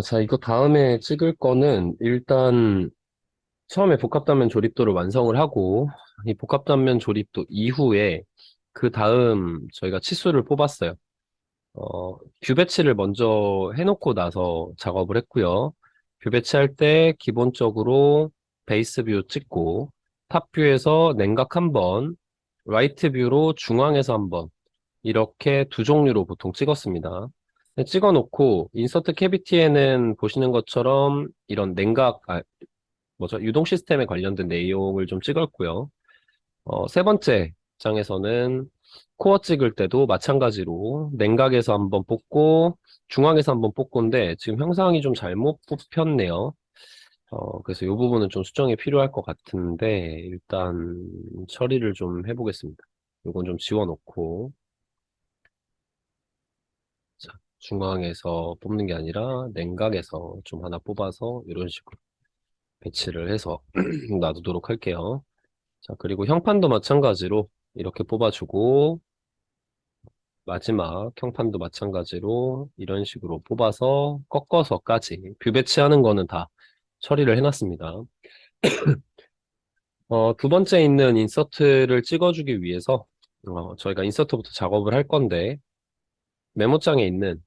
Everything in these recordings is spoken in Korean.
자, 이거 다음에 찍을 거는 일단 처음에 복합단면 조립도를 완성을 하고 이 복합단면 조립도 이후에 그 다음 저희가 치수를 뽑았어요. 뷰 배치를 먼저 해놓고 나서 작업을 했고요. 뷰 배치할 때 기본적으로 베이스 뷰 찍고 탑 뷰에서 냉각 한 번, 라이트 뷰로 중앙에서 한 번, 이렇게 두 종류로 보통 찍었습니다. 찍어 놓고 인서트 캐비티에는 보시는 것처럼 이런 유동 시스템에 관련된 내용을 좀 찍었고요. 세 번째 장에서는 코어 찍을 때도 마찬가지로 냉각에서 한번 뽑고 중앙에서 한번 뽑고인데 지금 형상이 좀 잘못 뽑혔네요. 그래서 이 부분은 좀 수정이 필요할 것 같은데 일단 처리를 좀 해보겠습니다. 이건 좀 지워놓고 자, 중앙에서 뽑는 게 아니라 냉각에서 좀 하나 뽑아서 이런 식으로 배치를 해서 놔두도록 할게요. 자, 그리고 형판도 마찬가지로 이렇게 뽑아주고 마지막 형판도 마찬가지로 이런 식으로 뽑아서 꺾어서까지 뷰 배치하는 거는 다 처리를 해놨습니다. 두 번째 있는 인서트를 찍어주기 위해서 저희가 인서트부터 작업을 할 건데 메모장에 있는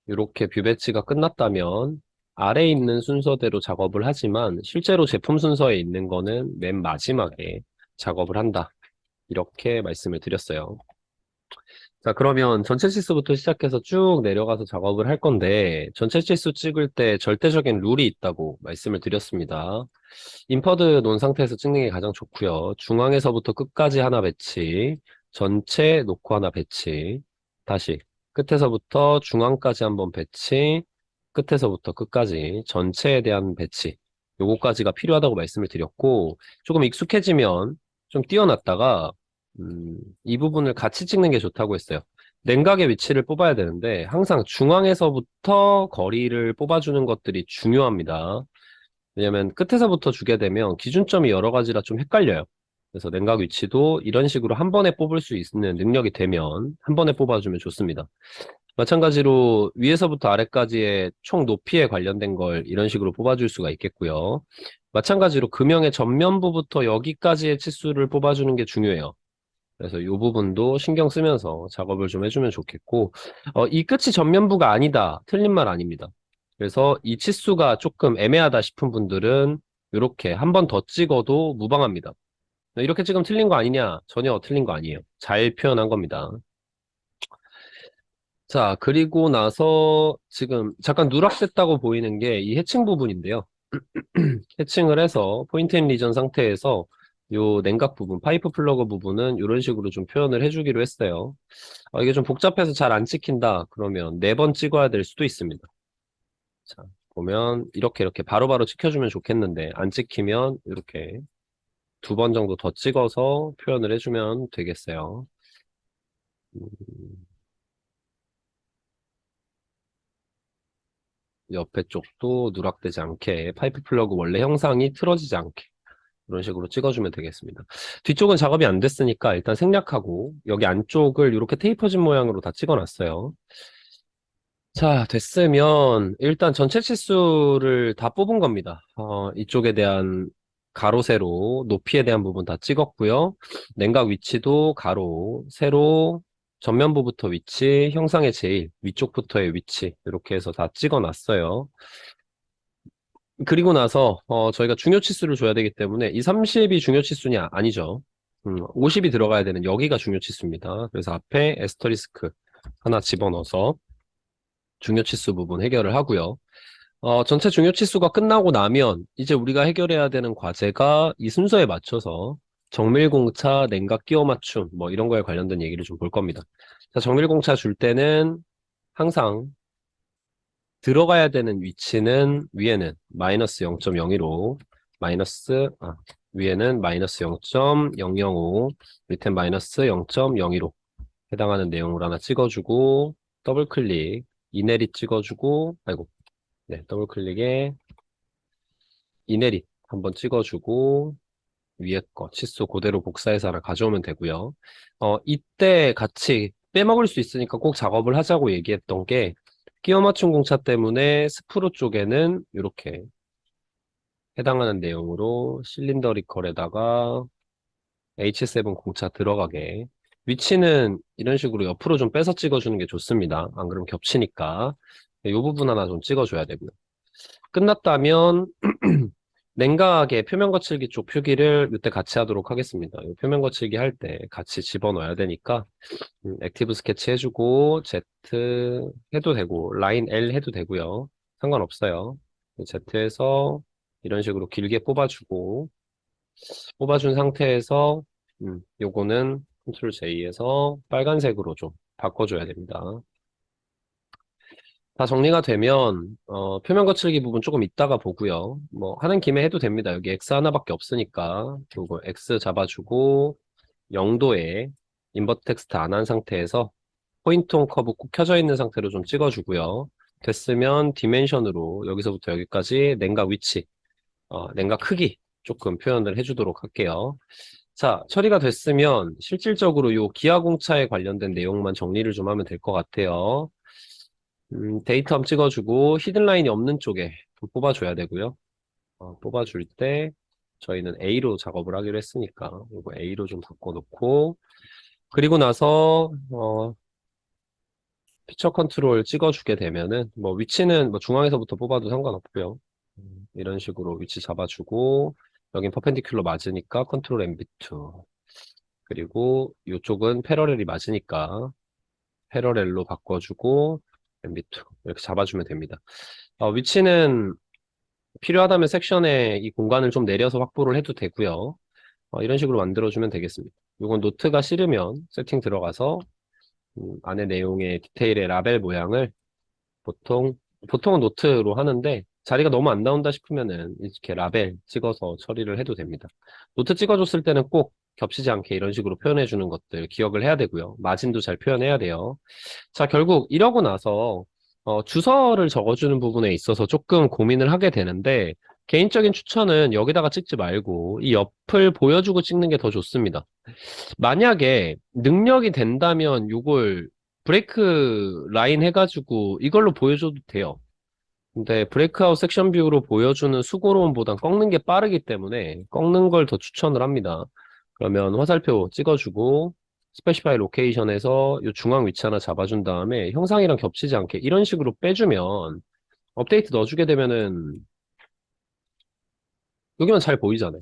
이렇게 뷰 배치가 끝났다면 아래에 있는 순서대로 작업을 하지만 실제로 제품 순서에 있는 거는 맨 마지막에 작업을 한다. 이렇게 말씀을 드렸어요. 자, 그러면 전체 치수부터 시작해서 쭉 내려가서 작업을 할 건데 전체 치수 찍을 때 절대적인 룰이 있다고 말씀을 드렸습니다. 인퍼드 놓은 상태에서 찍는 게 가장 좋고요. 중앙에서부터 끝까지 하나 배치, 전체 놓고 하나 배치, 다시 끝에서부터 중앙까지 한번 배치, 끝에서부터 끝까지 전체에 대한 배치, 요거까지가 필요하다고 말씀을 드렸고 조금 익숙해지면 좀 띄워놨다가 이 부분을 같이 찍는 게 좋다고 했어요. 냉각의 위치를 뽑아야 되는데 항상 중앙에서부터 거리를 뽑아주는 것들이 중요합니다. 왜냐면 끝에서부터 주게 되면 기준점이 여러 가지라 좀 헷갈려요. 그래서 냉각 위치도 이런 식으로 한 번에 뽑을 수 있는 능력이 되면 한 번에 뽑아주면 좋습니다. 마찬가지로 위에서부터 아래까지의 총 높이에 관련된 걸 이런 식으로 뽑아줄 수가 있겠고요. 마찬가지로 금형의 전면부부터 여기까지의 치수를 뽑아주는 게 중요해요. 그래서 이 부분도 신경 쓰면서 작업을 좀 해주면 좋겠고, 이 끝이 전면부가 아니다. 틀린 말 아닙니다. 그래서 이 치수가 조금 애매하다 싶은 분들은 이렇게 한 번 더 찍어도 무방합니다. 이렇게 찍으면 틀린 거 아니냐? 전혀 틀린 거 아니에요. 잘 표현한 겁니다. 자, 그리고 나서 지금 잠깐 누락됐다고 보이는 게 이 해칭 부분인데요. 해칭을 해서 포인트 인 리전 상태에서 요 냉각 부분, 파이프 플러그 부분은 이런 식으로 좀 표현을 해주기로 했어요. 이게 좀 복잡해서 잘 안 찍힌다. 그러면 4번 찍어야 될 수도 있습니다. 자, 보면 이렇게 바로바로 찍혀주면 좋겠는데 안 찍히면 이렇게 2번 정도 더 찍어서 표현을 해주면 되겠어요. 음, 옆에 쪽도 누락되지 않게 파이프 플러그 원래 형상이 틀어지지 않게 이런 식으로 찍어주면 되겠습니다. 뒤쪽은 작업이 안 됐으니까 일단 생략하고 여기 안쪽을 이렇게 테이퍼진 모양으로 다 찍어놨어요. 자, 됐으면 일단 전체 치수를 다 뽑은 겁니다. 이쪽에 대한 가로, 세로, 높이에 대한 부분 다 찍었고요. 냉각 위치도 가로, 세로, 전면부부터 위치, 형상의 제일 위쪽부터의 위치 이렇게 해서 다 찍어놨어요. 그리고 나서 저희가 중요 치수를 줘야 되기 때문에 이 30이 중요 치수냐? 아니죠. 50이 들어가야 되는 여기가 중요 치수입니다. 그래서 앞에 에스터리스크 하나 집어넣어서 중요 치수 부분 해결을 하고요. 전체 중요 치수가 끝나고 나면 이제 우리가 해결해야 되는 과제가 이 순서에 맞춰서 정밀공차, 냉각 끼워 맞춤 뭐 이런 거에 관련된 얘기를 좀 볼 겁니다. 자, 정밀공차 줄 때는 항상 들어가야 되는 위치는 위에는 마이너스 0.01로 위에는 마이너스 0.005 밑엔 마이너스 0.02로 해당하는 내용으로 하나 찍어주고 더블 클릭 이내리 찍어주고 아이고 네 더블 클릭에 이내리 한번 찍어주고 위에 거 치수 그대로 복사해서 하나 가져오면 되고요. 이때 같이 빼먹을 수 있으니까 꼭 작업을 하자고 얘기했던 게 끼워 맞춘 공차 때문에 스프로 쪽에는 이렇게 해당하는 내용으로 실린더리컬에다가 H7 공차 들어가게. 위치는 이런 식으로 옆으로 좀 빼서 찍어주는 게 좋습니다. 안 그러면 겹치니까. 이 부분 하나 좀 찍어줘야 되고요. 끝났다면 냉각의 표면 거칠기 쪽 표기를 이때 같이 하도록 하겠습니다. 이 표면 거칠기 할 때 같이 집어넣어야 되니까 액티브 스케치 해주고 Z 해도 되고 라인 L 해도 되고요. 상관없어요. Z에서 이런 식으로 길게 뽑아준 상태에서 요거는 컨트롤 J에서 빨간색으로 좀 바꿔줘야 됩니다. 다 정리가 되면 표면 거칠기 부분 조금 이따가 보고요. 뭐 하는 김에 해도 됩니다. 여기 X 하나밖에 없으니까 요거 X 잡아주고 0도에 인버트 텍스트 안 한 상태에서 포인트 온 커브 꼭 켜져 있는 상태로 좀 찍어주고요. 됐으면 디멘션으로 여기서부터 여기까지 냉각 위치, 냉각 크기 조금 표현을 해주도록 할게요. 자, 처리가 됐으면 실질적으로 요 기아공차에 관련된 내용만 정리를 좀 하면 될 것 같아요. 데이터 한번 찍어주고 히든라인이 없는 쪽에 좀 뽑아줘야 되고요. 뽑아줄 때 저희는 A로 작업을 하기로 했으니까 이거 A로 좀 바꿔놓고 그리고 나서 피처 컨트롤 찍어주게 되면은 뭐 위치는 뭐 중앙에서부터 뽑아도 상관없고요. 이런 식으로 위치 잡아주고 여긴 퍼펜디큘러 맞으니까 컨트롤 MB2 그리고 이쪽은 패러렐이 맞으니까 패러렐로 바꿔주고 MB2 이렇게 잡아주면 됩니다. 위치는 필요하다면 섹션에 이 공간을 좀 내려서 확보를 해도 되고요. 이런 식으로 만들어주면 되겠습니다. 이건 노트가 싫으면 세팅 들어가서 안에 내용의 디테일의 라벨 모양을 보통은 노트로 하는데 자리가 너무 안 나온다 싶으면은 이렇게 라벨 찍어서 처리를 해도 됩니다. 노트 찍어줬을 때는 꼭 겹치지 않게 이런 식으로 표현해 주는 것들 기억을 해야 되고요. 마진도 잘 표현해야 돼요. 자, 결국 이러고 나서 주소를 적어주는 부분에 있어서 조금 고민을 하게 되는데 개인적인 추천은 여기다가 찍지 말고 이 옆을 보여주고 찍는 게 더 좋습니다. 만약에 능력이 된다면 이걸 브레이크 라인 해가지고 이걸로 보여줘도 돼요. 근데 브레이크아웃 섹션 뷰로 보여주는 수고로움보단 꺾는 게 빠르기 때문에 꺾는 걸 더 추천을 합니다. 그러면 화살표 찍어주고 스페시파이 로케이션에서 이 중앙 위치 하나 잡아준 다음에 형상이랑 겹치지 않게 이런 식으로 빼주면 업데이트 넣어주게 되면은 여기만 잘 보이잖아요.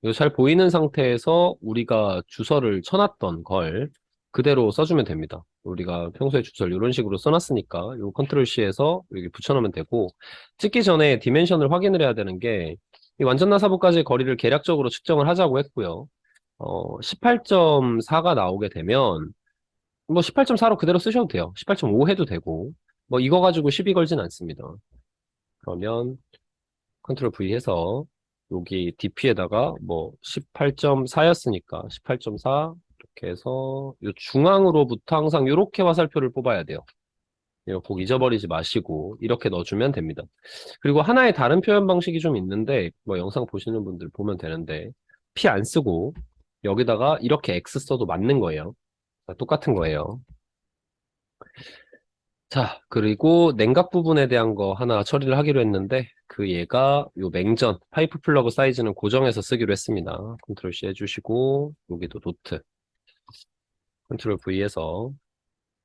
이거 잘 보이는 상태에서 우리가 주소를 쳐놨던 걸 그대로 써주면 됩니다. 우리가 평소에 주소를 이런 식으로 써놨으니까 이 컨트롤 C에서 여기 붙여놓으면 되고 찍기 전에 디멘션을 확인을 해야 되는 게 이 완전 나사부까지의 거리를 계략적으로 측정을 하자고 했고요. 18.4가 나오게 되면 뭐 18.4로 그대로 쓰셔도 돼요. 18.5 해도 되고 뭐 이거 가지고 시비 걸진 않습니다. 그러면 컨트롤 V 해서 여기 DP에다가 뭐 18.4였으니까 18.4 이렇게 해서 이 중앙으로부터 항상 이렇게 화살표를 뽑아야 돼요. 이거 꼭 잊어버리지 마시고 이렇게 넣어주면 됩니다. 그리고 하나의 다른 표현 방식이 좀 있는데 뭐 영상 보시는 분들 보면 되는데 P 안 쓰고 여기다가 이렇게 X 써도 맞는 거예요. 똑같은 거예요. 자, 그리고 냉각 부분에 대한 거 하나 처리를 하기로 했는데 그 얘가 요 맹전 파이프 플러그 사이즈는 고정해서 쓰기로 했습니다. 컨트롤 C 해주시고 여기도 노트 컨트롤 V에서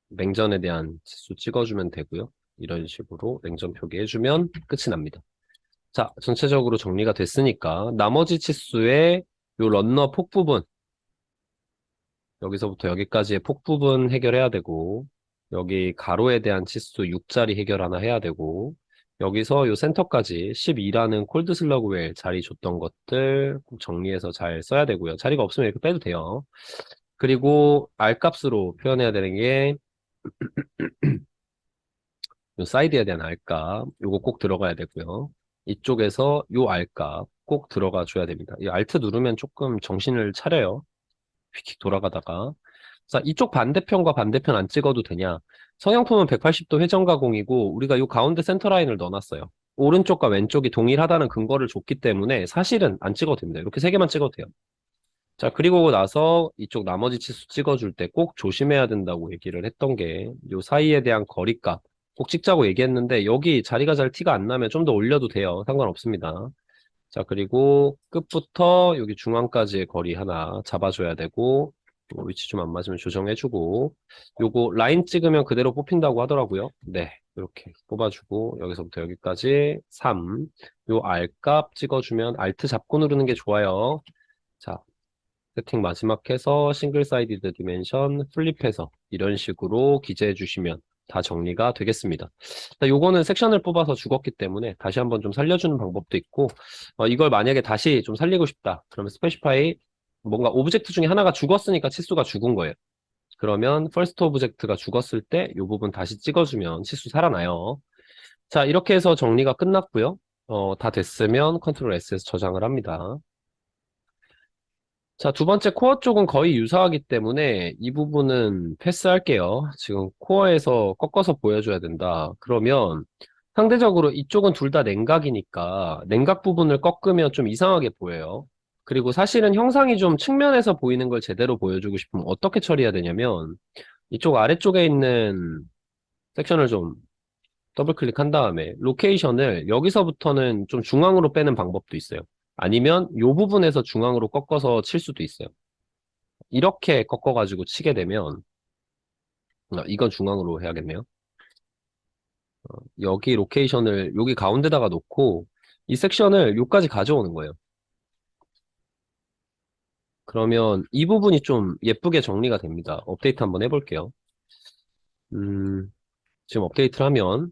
맹전에 대한 지수 찍어주면 되고요. 이런 식으로 냉전 표기해주면 끝이 납니다. 자, 전체적으로 정리가 됐으니까 나머지 치수의 요 런너 폭 부분 여기서부터 여기까지의 폭 부분 해결해야 되고 여기 가로에 대한 치수 6자리 해결 하나 해야 되고 여기서 요 센터까지 12라는 콜드 슬러그에 자리 줬던 것들 꼭 정리해서 잘 써야 되고요. 자리가 없으면 이렇게 빼도 돼요. 그리고 R 값으로 표현해야 되는 게 요 사이드에 대한 R 값 요거 꼭 들어가야 되고요. 이쪽에서 요 R 값 꼭 들어가 줘야 됩니다. 이 Alt 누르면 조금 정신을 차려요. 휙휙 돌아가다가 자, 이쪽 반대편과 반대편 안 찍어도 되냐? 성형품은 180도 회전 가공이고 우리가 이 가운데 센터 라인을 넣어놨어요. 오른쪽과 왼쪽이 동일하다는 근거를 줬기 때문에 사실은 안 찍어도 됩니다. 이렇게 세 개만 찍어도 돼요. 자, 그리고 나서 이쪽 나머지 치수 찍어줄 때 꼭 조심해야 된다고 얘기를 했던 게 이 사이에 대한 거리값 꼭 찍자고 얘기했는데 여기 자리가 잘 티가 안 나면 좀 더 올려도 돼요. 상관없습니다. 자, 그리고 끝부터 여기 중앙까지의 거리 하나 잡아줘야 되고 위치 좀 안 맞으면 조정해주고 요거 라인 찍으면 그대로 뽑힌다고 하더라고요. 네, 이렇게 뽑아주고 여기서부터 여기까지 3. 요 R값 찍어주면 Alt 잡고 누르는 게 좋아요. 자, 세팅 마지막 해서 싱글 사이디드 디멘션 플립해서 이런 식으로 기재해 주시면 다 정리가 되겠습니다. 자, 요거는 섹션을 뽑아서 죽었기 때문에 다시 한번 좀 살려주는 방법도 있고 이걸 만약에 다시 좀 살리고 싶다. 그러면 스페시파이 뭔가 오브젝트 중에 하나가 죽었으니까 치수가 죽은 거예요. 그러면 first 오브젝트가 죽었을 때 이 부분 다시 찍어주면 치수 살아나요. 자, 이렇게 해서 정리가 끝났고요. 다 됐으면 컨트롤 S에서 저장을 합니다. 자, 두 번째 코어 쪽은 거의 유사하기 때문에 이 부분은 패스할게요. 지금 코어에서 꺾어서 보여줘야 된다. 그러면 상대적으로 이쪽은 둘 다 냉각이니까 냉각 부분을 꺾으면 좀 이상하게 보여요. 그리고 사실은 형상이 좀 측면에서 보이는 걸 제대로 보여주고 싶으면 어떻게 처리해야 되냐면 이쪽 아래쪽에 있는 섹션을 좀 더블 클릭한 다음에 로케이션을 여기서부터는 좀 중앙으로 빼는 방법도 있어요. 아니면 이 부분에서 중앙으로 꺾어서 칠 수도 있어요. 이렇게 꺾어가지고 치게 되면 이건 중앙으로 해야겠네요. 여기 로케이션을 여기 가운데다가 놓고 이 섹션을 여기까지 가져오는 거예요. 그러면 이 부분이 좀 예쁘게 정리가 됩니다. 업데이트 한번 해볼게요. 지금 업데이트를 하면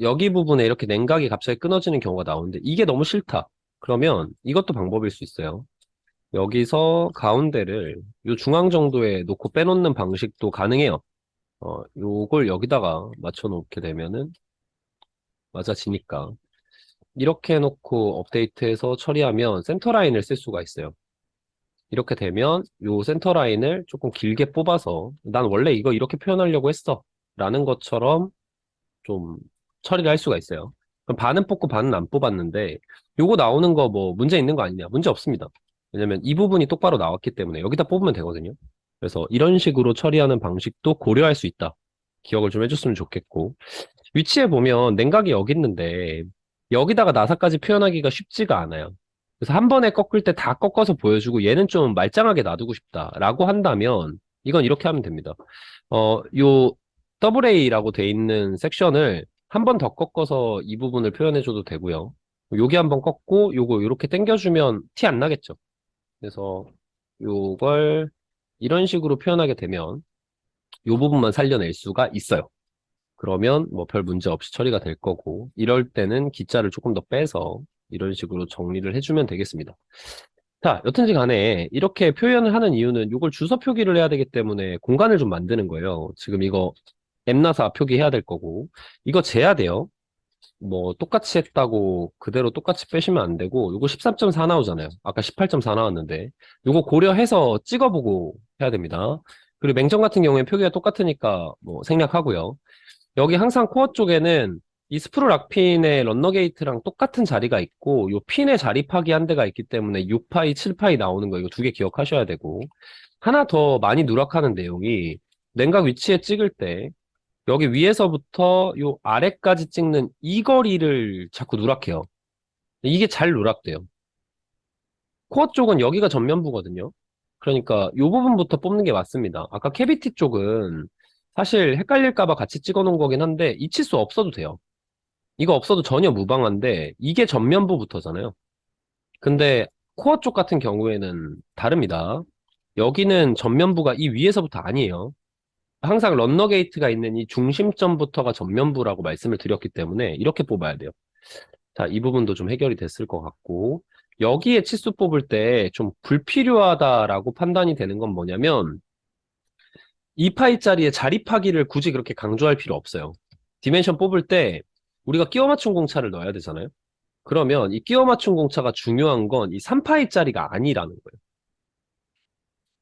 여기 부분에 이렇게 냉각이 갑자기 끊어지는 경우가 나오는데 이게 너무 싫다. 그러면 이것도 방법일 수 있어요. 여기서 가운데를 요 중앙 정도에 놓고 빼놓는 방식도 가능해요. 요걸 여기다가 맞춰 놓게 되면은 맞아지니까. 이렇게 해놓고 업데이트해서 처리하면 센터 라인을 쓸 수가 있어요. 이렇게 되면 요 센터 라인을 조금 길게 뽑아서 난 원래 이거 이렇게 표현하려고 했어. 라는 것처럼 좀 처리를 할 수가 있어요. 그럼 반은 뽑고 반은 안 뽑았는데 요거 나오는 거 뭐 문제 있는 거 아니냐? 문제 없습니다. 왜냐면 이 부분이 똑바로 나왔기 때문에 여기다 뽑으면 되거든요. 그래서 이런 식으로 처리하는 방식도 고려할 수 있다. 기억을 좀 해줬으면 좋겠고 위치에 보면 냉각이 여기 있는데 여기다가 나사까지 표현하기가 쉽지가 않아요. 그래서 한 번에 꺾을 때 다 꺾어서 보여주고 얘는 좀 말짱하게 놔두고 싶다라고 한다면 이건 이렇게 하면 됩니다. 요 AA라고 돼 있는 섹션을 한 번 더 꺾어서 이 부분을 표현해줘도 되고요. 여기 한 번 꺾고 요거 이렇게 당겨주면 티 안 나겠죠. 그래서 요걸 이런 식으로 표현하게 되면 요 부분만 살려낼 수가 있어요. 그러면 뭐 별 문제 없이 처리가 될 거고 이럴 때는 기자를 조금 더 빼서 이런 식으로 정리를 해주면 되겠습니다. 자, 여튼지 간에 이렇게 표현을 하는 이유는 이걸 주소 표기를 해야 되기 때문에 공간을 좀 만드는 거예요. 지금 이거 엠나사 표기해야 될 거고 이거 재야 돼요. 뭐 똑같이 했다고 그대로 똑같이 빼시면 안 되고 이거 13.4 나오잖아요. 아까 18.4 나왔는데 이거 고려해서 찍어보고 해야 됩니다. 그리고 맹점 같은 경우에 표기가 똑같으니까 뭐 생략하고요. 여기 항상 코어 쪽에는 이 스프루 락핀의 런너 게이트랑 똑같은 자리가 있고 요 핀의 자립하기 한 대가 있기 때문에 6파이, 7파이 나오는 거 이거 두 개 기억하셔야 되고 하나 더 많이 누락하는 내용이 냉각 위치에 찍을 때 여기 위에서부터 요 아래까지 찍는 이 거리를 자꾸 누락해요. 이게 잘 누락돼요. 코어 쪽은 여기가 전면부거든요. 그러니까 요 부분부터 뽑는 게 맞습니다. 아까 캐비티 쪽은 사실 헷갈릴까봐 같이 찍어 놓은 거긴 한데 이 치수 없어도 돼요. 이거 없어도 전혀 무방한데 이게 전면부부터잖아요. 근데 코어 쪽 같은 경우에는 다릅니다. 여기는 전면부가 이 위에서부터 아니에요. 항상 런너 게이트가 있는 이 중심점부터가 전면부라고 말씀을 드렸기 때문에 이렇게 뽑아야 돼요. 자, 이 부분도 좀 해결이 됐을 것 같고 여기에 치수 뽑을 때 좀 불필요하다라고 판단이 되는 건 뭐냐면 2파이짜리의 자립하기를 굳이 그렇게 강조할 필요 없어요. 디멘션 뽑을 때 우리가 끼워 맞춘 공차를 넣어야 되잖아요. 그러면 이 끼워 맞춘 공차가 중요한 건 이 3파이짜리가 아니라는 거예요.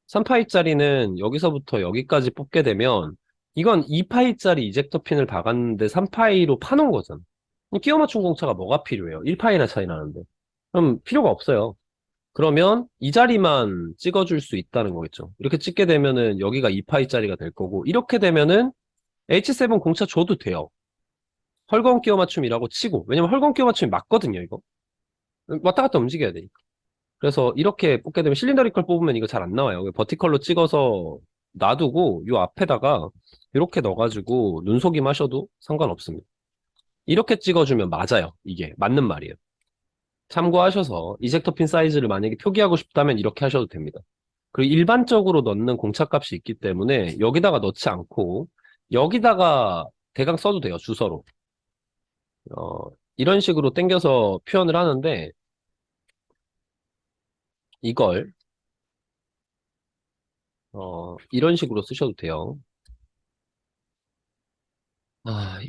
3파이짜리는 여기서부터 여기까지 뽑게 되면 이건 2파이짜리 이젝터 핀을 박았는데 3파이로 파놓은 거잖아. 끼워 맞춘 공차가 뭐가 필요해요? 1파이나 차이 나는데. 그럼 필요가 없어요. 그러면 이 자리만 찍어줄 수 있다는 거겠죠. 이렇게 찍게 되면은 여기가 2파이짜리가 될 거고 이렇게 되면은 H7 공차 줘도 돼요. 헐거운 끼워 맞춤이라고 치고. 왜냐면 헐거운 끼워 맞춤이 맞거든요, 이거. 왔다 갔다 움직여야 되니까. 그래서 이렇게 뽑게 되면 실린더리컬 뽑으면 이거 잘 안 나와요. 버티컬로 찍어서 놔두고 요 앞에다가 이렇게 넣어가지고 눈속임 하셔도 상관없습니다. 이렇게 찍어주면 맞아요. 이게 맞는 말이에요. 참고하셔서 이젝터 핀 사이즈를 만약에 표기하고 싶다면 이렇게 하셔도 됩니다. 그리고 일반적으로 넣는 공차값이 있기 때문에 여기다가 넣지 않고 여기다가 대강 써도 돼요. 주소로. 이런 식으로 당겨서 표현을 하는데 이걸 이런 식으로 쓰셔도 돼요.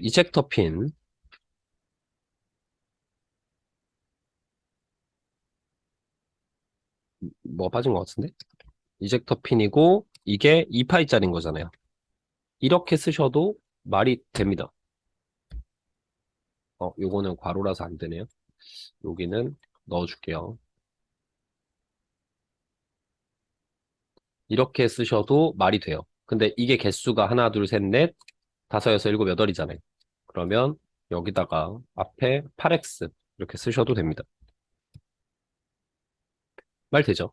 이젝터 핀 뭐가 빠진 것 같은데? 이젝터 핀이고 이게 2파이짜리인 거잖아요. 이렇게 쓰셔도 말이 됩니다. 요거는 괄호라서 안 되네요. 여기는 넣어줄게요. 이렇게 쓰셔도 말이 돼요. 근데 이게 개수가 하나, 둘, 셋, 넷, 다섯, 여섯, 일곱, 여덟이잖아요. 그러면 여기다가 앞에 8x 이렇게 쓰셔도 됩니다. 말 되죠?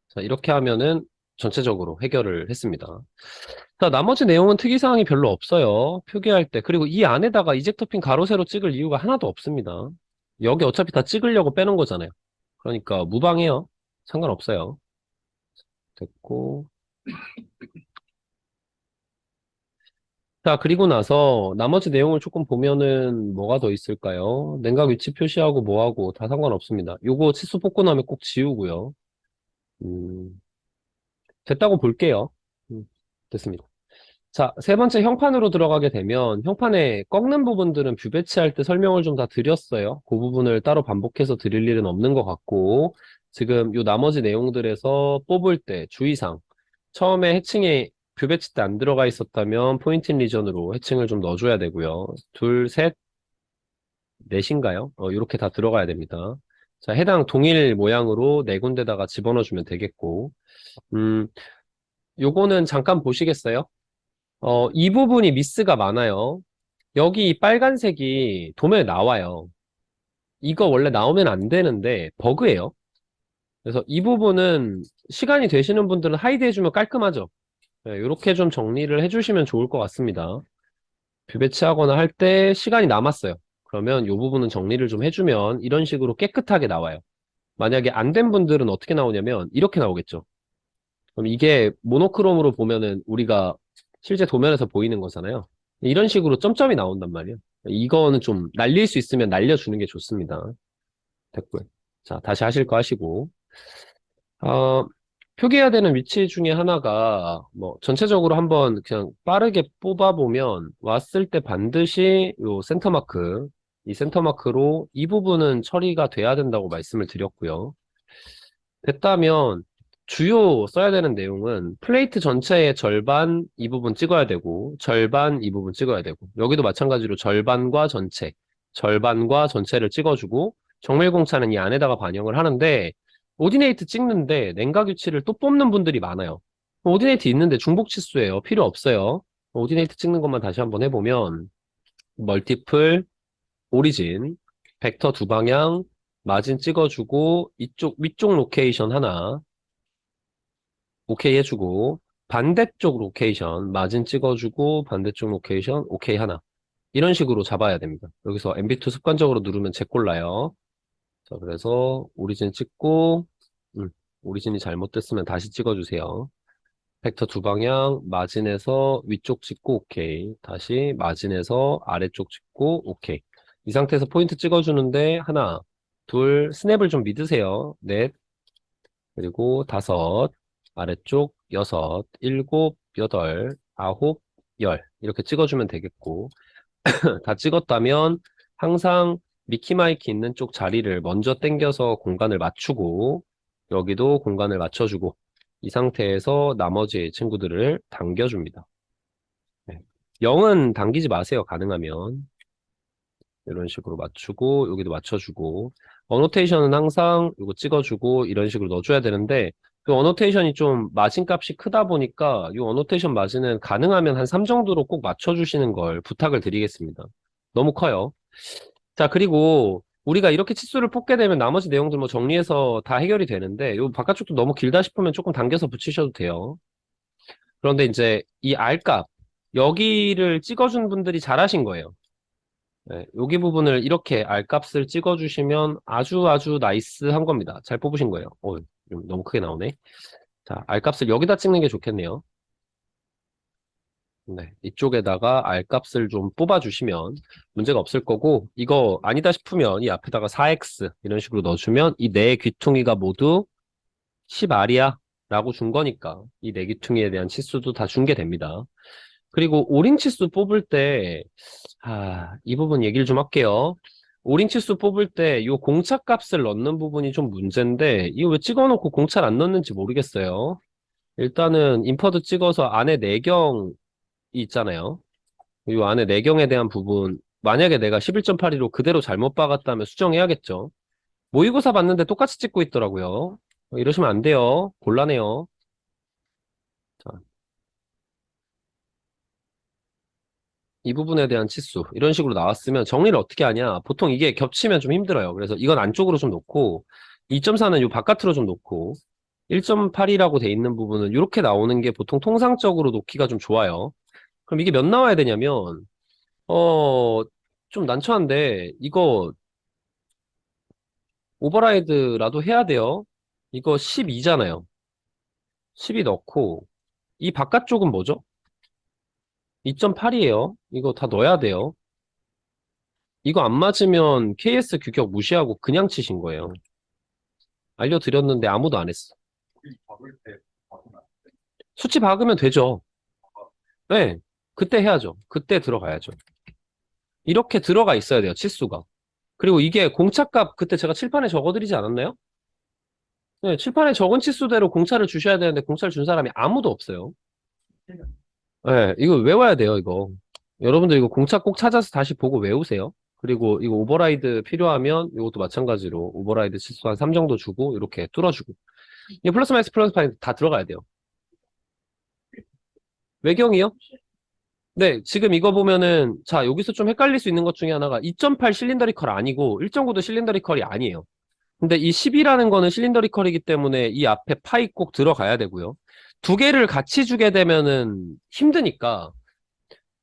자, 이렇게 하면은 전체적으로 해결을 했습니다. 자, 나머지 내용은 특이사항이 별로 없어요. 표기할 때. 그리고 이 안에다가 이젝터 핀 가로, 세로 찍을 이유가 하나도 없습니다. 여기 어차피 다 찍으려고 빼놓은 거잖아요. 그러니까 무방해요. 상관없어요. 됐고. 자, 그리고 나서 나머지 내용을 조금 보면은 뭐가 더 있을까요? 냉각 위치 표시하고 뭐하고 다 상관없습니다. 요거 치수 뽑고 나면 꼭 지우고요. 음, 됐다고 볼게요. 됐습니다. 자, 세 번째 형판으로 들어가게 되면 형판에 꺾는 부분들은 뷰 배치할 때 설명을 좀 다 드렸어요. 그 부분을 따로 반복해서 드릴 일은 없는 것 같고 지금 요 나머지 내용들에서 뽑을 때 주의사항 처음에 해칭에 뷰 배치 때 안 들어가 있었다면 포인트 인 리전으로 해칭을 좀 넣어줘야 되고요. 둘, 셋, 넷인가요? 이렇게 다 들어가야 됩니다. 자, 해당 동일 모양으로 네 군데다가 집어넣어주면 되겠고 음, 요거는 잠깐 보시겠어요? 이 부분이 미스가 많아요. 여기 이 빨간색이 도면에 나와요. 이거 원래 나오면 안 되는데 버그예요. 그래서 이 부분은 시간이 되시는 분들은 하이드 해주면 깔끔하죠. 이렇게 좀 정리를 해주시면 좋을 것 같습니다. 뷰 배치하거나 할 때 시간이 남았어요. 그러면 이 부분은 정리를 좀 해주면 이런 식으로 깨끗하게 나와요. 만약에 안 된 분들은 어떻게 나오냐면 이렇게 나오겠죠. 그럼 이게 모노크롬으로 보면은 우리가 실제 도면에서 보이는 거잖아요. 이런 식으로 점점이 나온단 말이에요. 이거는 좀 날릴 수 있으면 날려주는 게 좋습니다. 됐고요. 자, 다시 하실 거 하시고. 어, 표기해야 되는 위치 중에 하나가 뭐 전체적으로 한번 그냥 빠르게 뽑아보면 왔을 때 반드시 요 센터 마크, 이 센터 마크로 이 부분은 처리가 돼야 된다고 말씀을 드렸고요. 됐다면 주요 써야 되는 내용은 플레이트 전체의 절반 이 부분 찍어야 되고 절반 이 부분 찍어야 되고 여기도 마찬가지로 절반과 전체 절반과 전체를 찍어주고 정밀공차는 이 안에다가 반영을 하는데 오디네이트 찍는데 냉각 위치를 또 뽑는 분들이 많아요. 오디네이트 있는데 중복 치수예요. 필요 없어요. 오디네이트 찍는 것만 다시 한번 해보면 멀티플 오리진 벡터 두 방향 마진 찍어주고 이쪽 위쪽 로케이션 하나 오케이 해주고 반대쪽 로케이션 마진 찍어주고 반대쪽 로케이션 오케이 하나 이런 식으로 잡아야 됩니다. 여기서 MB2 습관적으로 누르면 제 꼴나요. 자, 그래서 오리진 찍고 오리진이 잘못됐으면 다시 찍어주세요. 벡터 두 방향 마진에서 위쪽 찍고 오케이 다시 마진에서 아래쪽 찍고 오케이 이 상태에서 포인트 찍어주는데 하나 둘 스냅을 좀 믿으세요. 넷 그리고 다섯, 아래쪽 여섯, 일곱, 여덟, 아홉, 열 이렇게 찍어주면 되겠고 다 찍었다면 항상 미키 마이키 있는 쪽 자리를 먼저 당겨서 공간을 맞추고 여기도 공간을 맞춰주고 이 상태에서 나머지 친구들을 당겨줍니다. 네. 0은 당기지 마세요. 가능하면 이런 식으로 맞추고 여기도 맞춰주고 어노테이션은 항상 이거 찍어주고 이런 식으로 넣어줘야 되는데 그 어노테이션이 좀 마진 값이 크다 보니까 이 어노테이션 마진은 가능하면 한 3 정도로 꼭 맞춰주시는 걸 부탁을 드리겠습니다. 너무 커요. 자, 그리고 우리가 이렇게 치수를 뽑게 되면 나머지 내용들 뭐 정리해서 다 해결이 되는데 요 바깥쪽도 너무 길다 싶으면 조금 당겨서 붙이셔도 돼요. 그런데 이제 이 R값 여기를 찍어준 분들이 잘하신 거예요. 네, 여기 부분을 이렇게 R값을 찍어주시면 아주 아주 나이스한 겁니다. 잘 뽑으신 거예요. 너무 크게 나오네. 자, R값을 여기다 찍는 게 좋겠네요. 네, 이쪽에다가 R값을 좀 뽑아주시면 문제가 없을 거고, 이거 아니다 싶으면 이 앞에다가 4x 이런 식으로 넣어주면 이 네 귀퉁이가 모두 10R이야 라고 준 거니까 이 네 귀퉁이에 대한 치수도 다 준 게 됩니다. 그리고 오링 치수 뽑을 때, 이 부분 얘기를 좀 할게요. 오링 치수 뽑을 때 이 공차 값을 넣는 부분이 좀 문제인데, 이거 왜 찍어놓고 공차를 안 넣는지 모르겠어요. 일단은 인퍼드 찍어서 안에 내경이 있잖아요. 이 안에 내경에 대한 부분, 만약에 내가 11.82로 그대로 잘못 박았다면 수정해야겠죠. 모의고사 봤는데 똑같이 찍고 있더라고요. 이러시면 안 돼요. 곤란해요. 자, 이 부분에 대한 치수 이런 식으로 나왔으면 정리를 어떻게 하냐. 보통 이게 겹치면 좀 힘들어요. 그래서 이건 안쪽으로 좀 놓고 2.4는 요 바깥으로 좀 놓고 1.8이라고 돼 있는 부분은 이렇게 나오는 게 보통 통상적으로 놓기가 좀 좋아요. 그럼 이게 몇 나와야 되냐면 어, 좀 난처한데 이거 오버라이드라도 해야 돼요. 이거 12잖아요. 12 넣고 이 바깥쪽은 뭐죠? 2.8이에요. 이거 다 넣어야 돼요. 이거 안 맞으면 KS 규격 무시하고 그냥 치신 거예요. 알려드렸는데 아무도 안 했어. 수치 박으면 되죠. 네. 그때 해야죠. 그때 들어가야죠. 이렇게 들어가 있어야 돼요. 치수가. 그리고 이게 공차값 그때 제가 칠판에 적어드리지 않았나요? 네, 칠판에 적은 치수대로 공차를 주셔야 되는데 공차를 준 사람이 아무도 없어요. 네, 이거 외워야 돼요, 이거. 여러분들 이거 공차 꼭 찾아서 다시 보고 외우세요. 그리고 이거 오버라이드 필요하면 이것도 마찬가지로 오버라이드 치수 한 3 정도 주고 이렇게 뚫어주고. 이게 플러스 마이너스 플러스 마이너스 다 들어가야 돼요. 외경이요? 네, 지금 이거 보면은 자, 여기서 좀 헷갈릴 수 있는 것 중에 하나가 2.8 실린더리컬 아니고 1.9도 실린더리컬이 아니에요. 근데 이 10이라는 거는 실린더리컬이기 때문에 이 앞에 파이 꼭 들어가야 되고요. 두 개를 같이 주게 되면은 힘드니까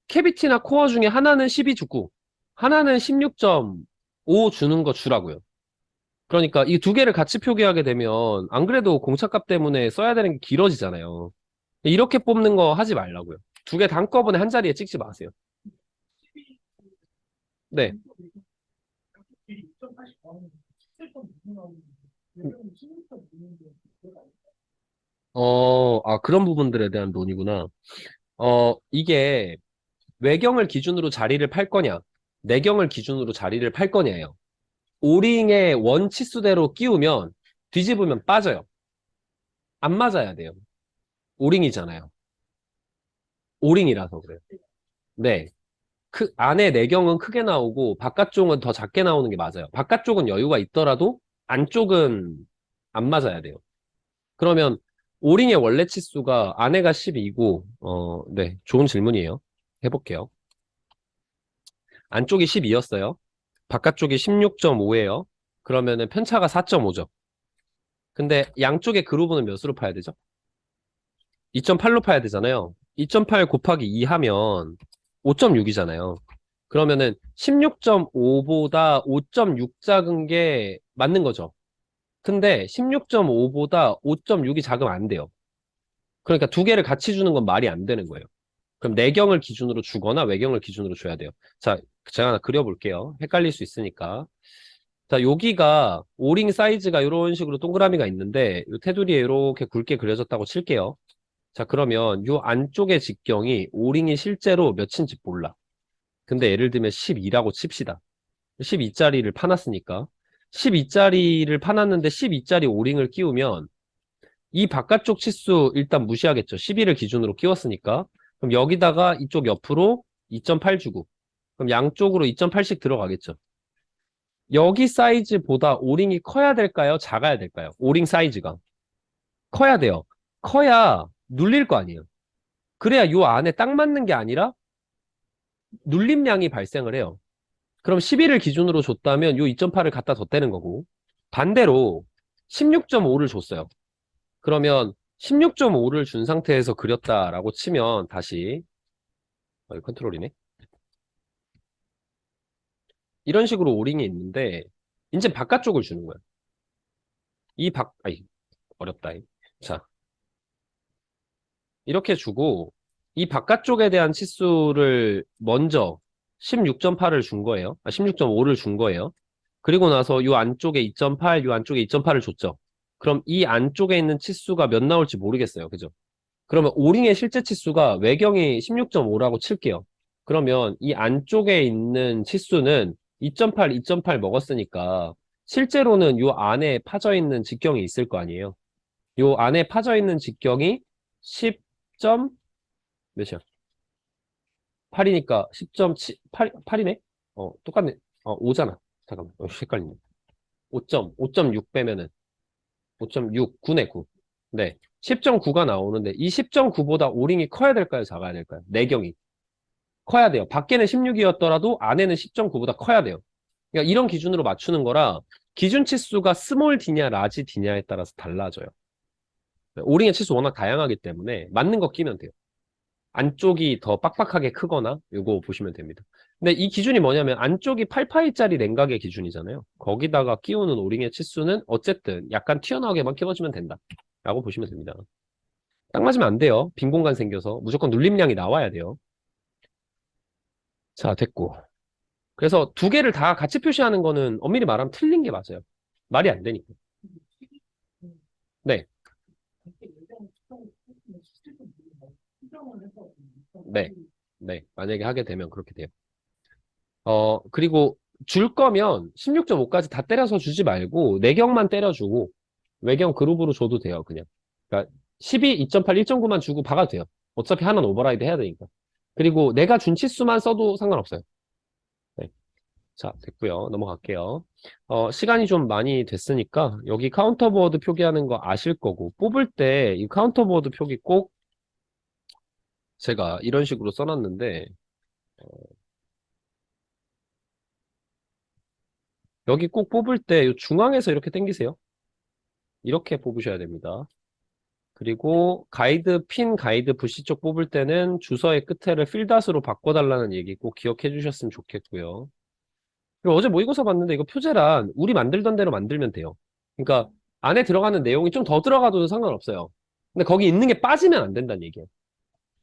캐비티나 코어 중에 하나는 12 주고 하나는 16.5 주는 거 주라고요. 그러니까 이 두 개를 같이 표기하게 되면 안 그래도 공차값 때문에 써야 되는 게 길어지잖아요. 이렇게 뽑는 거 하지 말라고요. 두 개 다 한꺼번에 한 자리에 찍지 마세요. 네. 그런 부분들에 대한 논의구나. 이게 외경을 기준으로 자리를 팔 거냐, 내경을 기준으로 자리를 팔 거냐예요. 오링의 원치수대로 끼우면 뒤집으면 빠져요. 안 맞아야 돼요. 오링이잖아요. 오링이라서 그래요. 네. 안에 내경은 크게 나오고 바깥쪽은 더 작게 나오는 게 맞아요. 바깥쪽은 여유가 있더라도 안쪽은 안 맞아야 돼요. 그러면 오링의 원래 치수가 안에가 12고 네, 좋은 질문이에요. 해볼게요. 안쪽이 12였어요. 바깥쪽이 16.5예요. 그러면은 편차가 4.5죠. 근데 양쪽의 그루브는 몇으로 파야 되죠? 2.8로 파야 되잖아요. 2.8 곱하기 2 하면 5.6이잖아요. 그러면은 16.5보다 5.6 작은 게 맞는 거죠. 근데 16.5보다 5.6이 작으면 안 돼요. 그러니까 두 개를 같이 주는 건 말이 안 되는 거예요. 그럼 내경을 기준으로 주거나 외경을 기준으로 줘야 돼요. 자, 제가 하나 그려볼게요. 헷갈릴 수 있으니까. 자, 여기가 오링 사이즈가 이런 식으로 동그라미가 있는데 이 테두리에 이렇게 굵게 그려졌다고 칠게요. 자, 그러면 이 안쪽의 직경이 오링이 실제로 몇인지 몰라. 근데 예를 들면 12라고 칩시다. 12짜리를 파놨으니까. 12짜리를 파놨는데 12짜리 오링을 끼우면 이 바깥쪽 치수 일단 무시하겠죠. 12를 기준으로 끼웠으니까. 그럼 여기다가 이쪽 옆으로 2.8 주고. 그럼 양쪽으로 2.8씩 들어가겠죠. 여기 사이즈보다 오링이 커야 될까요? 작아야 될까요? 오링 사이즈가. 커야 돼요. 커야 눌릴 거 아니에요. 그래야 요 안에 딱 맞는 게 아니라 눌림량이 발생을 해요. 그럼 11을 기준으로 줬다면 요 2.8을 갖다 덧대는 거고, 반대로 16.5를 줬어요. 그러면 16.5를 준 상태에서 그렸다라고 치면 다시 컨트롤이네. 이런 식으로 오링이 있는데 이제 바깥쪽을 주는 거야. 아이 어렵다. 자, 이렇게 주고 이 바깥쪽에 대한 치수를 먼저 16.8을 준 거예요. 16.5를 준 거예요. 그리고 나서 이 안쪽에 2.8, 이 안쪽에 2.8을 줬죠. 그럼 이 안쪽에 있는 치수가 몇 나올지 모르겠어요. 그죠? 그러면 오링의 실제 치수가 외경이 16.5라고 칠게요. 그러면 이 안쪽에 있는 치수는 2.8, 2.8 먹었으니까 실제로는 요 안에 파져 있는 직경이 있을 거 아니에요. 요 안에 파져 있는 직경이 10. 몇이야? 8이니까 10.7, 8이네? 똑같네. 5잖아. 잠깐만. 헷갈리네. 5.6 빼면은 5.6, 9네, 9. 네. 10.9가 나오는데 이 10.9보다 오링이 커야 될까요? 작아야 될까요? 내경이. 커야 돼요. 밖에는 16이었더라도 안에는 10.9보다 커야 돼요. 그러니까 이런 기준으로 맞추는 거라 기준 치수가 스몰 D냐 라지 D냐에 따라서 달라져요. 오링의 치수 워낙 다양하기 때문에 맞는 거 끼면 돼요. 안쪽이 더 빡빡하게 크거나 요거 보시면 됩니다. 근데 이 기준이 뭐냐면 안쪽이 8파이짜리 냉각의 기준이잖아요. 거기다가 끼우는 오링의 치수는 어쨌든 약간 튀어나오게만 끼워주면 된다 라고 보시면 됩니다. 딱 맞으면 안 돼요. 빈 공간 생겨서 무조건 눌림량이 나와야 돼요. 자, 됐고. 그래서 두 개를 다 같이 표시하는 거는 엄밀히 말하면 틀린 게 맞아요. 말이 안 되니까. 네, 네, 네. 만약에 하게 되면 그렇게 돼요. 그리고 줄 거면 16.5까지 다 때려서 주지 말고 내경만 때려주고 외경 그룹으로 줘도 돼요, 그냥. 그러니까 12, 2.8, 1.9만 주고 박아도 돼요. 어차피 하나는 오버라이드 해야 되니까. 그리고 내가 준 치수만 써도 상관없어요. 네. 자, 됐고요. 넘어갈게요. 시간이 좀 많이 됐으니까 여기 카운터보어드 표기하는 거 아실 거고 뽑을 때 이 카운터보어드 표기 꼭 제가 이런 식으로 써놨는데 여기 꼭 뽑을 때 이 중앙에서 이렇게 당기세요. 이렇게 뽑으셔야 됩니다. 그리고 핀 가이드 부시 쪽 뽑을 때는 주서의 끝에를 필닷으로 바꿔달라는 얘기 꼭 기억해 주셨으면 좋겠고요. 그리고 어제 모의고사 봤는데 이거 표제란 우리 만들던 대로 만들면 돼요. 그러니까 안에 들어가는 내용이 좀 더 들어가도 상관없어요. 근데 거기 있는 게 빠지면 안 된다는 얘기예요.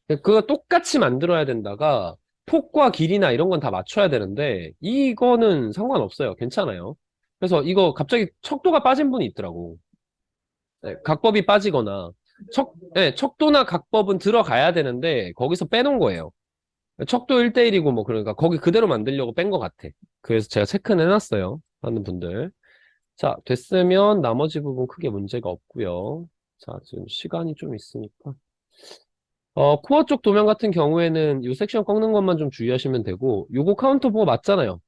그거 똑같이 만들어야 된다가 폭과 길이나 이런 건 다 맞춰야 되는데 이거는 상관없어요. 괜찮아요. 그래서 이거 갑자기 척도가 빠진 분이 있더라고. 네, 각법이 빠지거나 네, 척도나 각법은 들어가야 되는데 거기서 빼놓은 거예요. 척도 1대1이고 뭐 그러니까 거기 그대로 만들려고 뺀 것 같아. 그래서 제가 체크는 해놨어요. 하는 분들. 자, 됐으면 나머지 부분 크게 문제가 없고요. 자, 지금 시간이 좀 있으니까. 코어 쪽 도면 같은 경우에는 이 섹션 꺾는 것만 좀 주의하시면 되고 요거 카운터 보고 맞잖아요.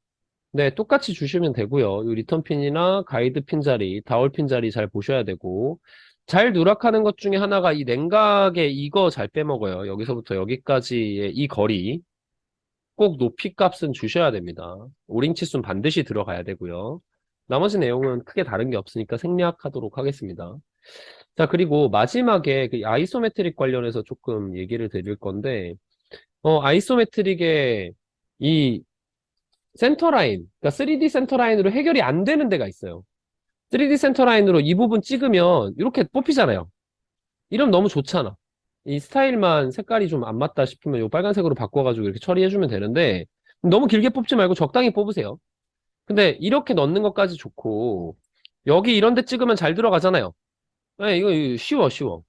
네, 똑같이 주시면 되고요. 이 리턴 핀이나 가이드 핀 자리, 다월 핀 자리 잘 보셔야 되고 잘 누락하는 것 중에 하나가 이 냉각에 이거 잘 빼먹어요. 여기서부터 여기까지의 이 거리 꼭 높이 값은 주셔야 됩니다. 오링 치수는 반드시 들어가야 되고요. 나머지 내용은 크게 다른 게 없으니까 생략하도록 하겠습니다. 자, 그리고 마지막에 그 아이소메트릭 관련해서 조금 얘기를 드릴 건데 아이소메트릭의 이 센터라인, 그러니까 3D 센터라인으로 해결이 안 되는 데가 있어요. 3D 센터라인으로 이 부분 찍으면 이렇게 뽑히잖아요. 이러면 너무 좋잖아. 이 스타일만 색깔이 좀 안 맞다 싶으면 이 빨간색으로 바꿔가지고 이렇게 처리해주면 되는데 너무 길게 뽑지 말고 적당히 뽑으세요. 근데 이렇게 넣는 것까지 좋고 여기 이런 데 찍으면 잘 들어가잖아요. 네, 이거 쉬워, 쉬워.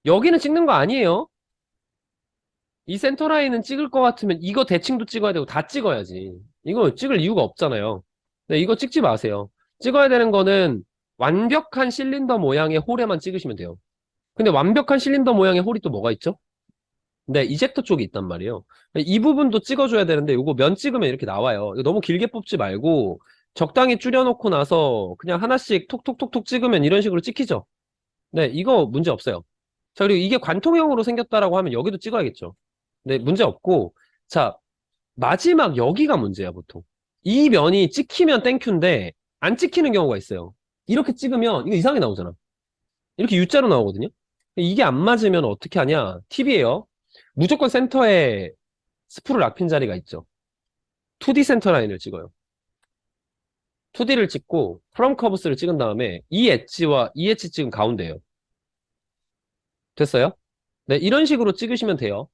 여기는 찍는 거 아니에요. 이 센터라인은 찍을 것 같으면 이거 대칭도 찍어야 되고 다 찍어야지. 이거 찍을 이유가 없잖아요. 네, 이거 찍지 마세요. 찍어야 되는 거는 완벽한 실린더 모양의 홀에만 찍으시면 돼요. 근데 완벽한 실린더 모양의 홀이 또 뭐가 있죠? 네, 이젝터 쪽이 있단 말이에요. 이 부분도 찍어줘야 되는데 이거 면 찍으면 이렇게 나와요. 이거 너무 길게 뽑지 말고 적당히 줄여놓고 나서 그냥 하나씩 톡톡톡톡 찍으면 이런 식으로 찍히죠? 네, 이거 문제 없어요. 자, 그리고 이게 관통형으로 생겼다라고 하면 여기도 찍어야겠죠. 네, 문제 없고. 자, 마지막 여기가 문제야, 보통. 이 면이 찍히면 땡큐인데, 안 찍히는 경우가 있어요. 이렇게 찍으면, 이거 이상하게 나오잖아. 이렇게 U자로 나오거든요. 이게 안 맞으면 어떻게 하냐? 팁이에요. 무조건 센터에 스프를 락핀 자리가 있죠. 2D 센터 라인을 찍어요. 2D를 찍고, 프롬 커브스를 찍은 다음에, 이 엣지와 이 엣지 찍은 가운데예요. 됐어요? 네, 이런 식으로 찍으시면 돼요.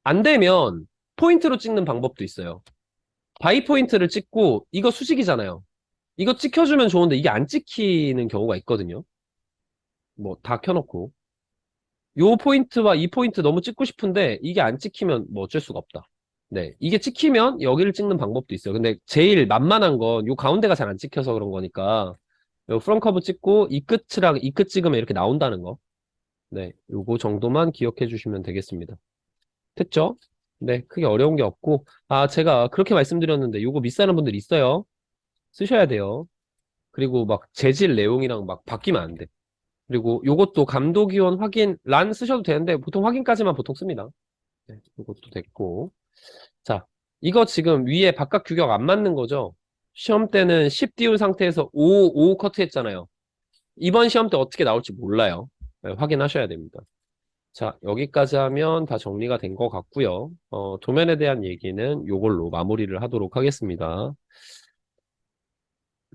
안 되면, 포인트로 찍는 방법도 있어요. 바이 포인트를 찍고, 이거 수직이잖아요. 이거 찍혀주면 좋은데, 이게 안 찍히는 경우가 있거든요. 뭐, 다 켜놓고. 요 포인트와 이 포인트 너무 찍고 싶은데, 이게 안 찍히면 뭐 어쩔 수가 없다. 네. 이게 찍히면 여기를 찍는 방법도 있어요. 근데 제일 만만한 건 요 가운데가 잘 안 찍혀서 그런 거니까, 요 프ont 커브 찍고, 이 끝이랑 이 끝 찍으면 이렇게 나온다는 거. 네. 요거 정도만 기억해 주시면 되겠습니다. 됐죠? 네. 크게 어려운 게 없고, 아, 제가 그렇게 말씀드렸는데, 요거 미스하는 분들 있어요. 쓰셔야 돼요. 그리고 막 재질 내용이랑 막 바뀌면 안 돼. 그리고 요것도 감독위원 확인, 란 쓰셔도 되는데, 보통 확인까지만 보통 씁니다. 네, 요것도 됐고. 자, 이거 지금 위에 바깥 규격 안 맞는 거죠? 시험 때는 10 띄운 상태에서 5 커트 했잖아요. 이번 시험 때 어떻게 나올지 몰라요. 네, 확인하셔야 됩니다. 자, 여기까지 하면 다 정리가 된 것 같고요. 도면에 대한 얘기는 요걸로 마무리를 하도록 하겠습니다.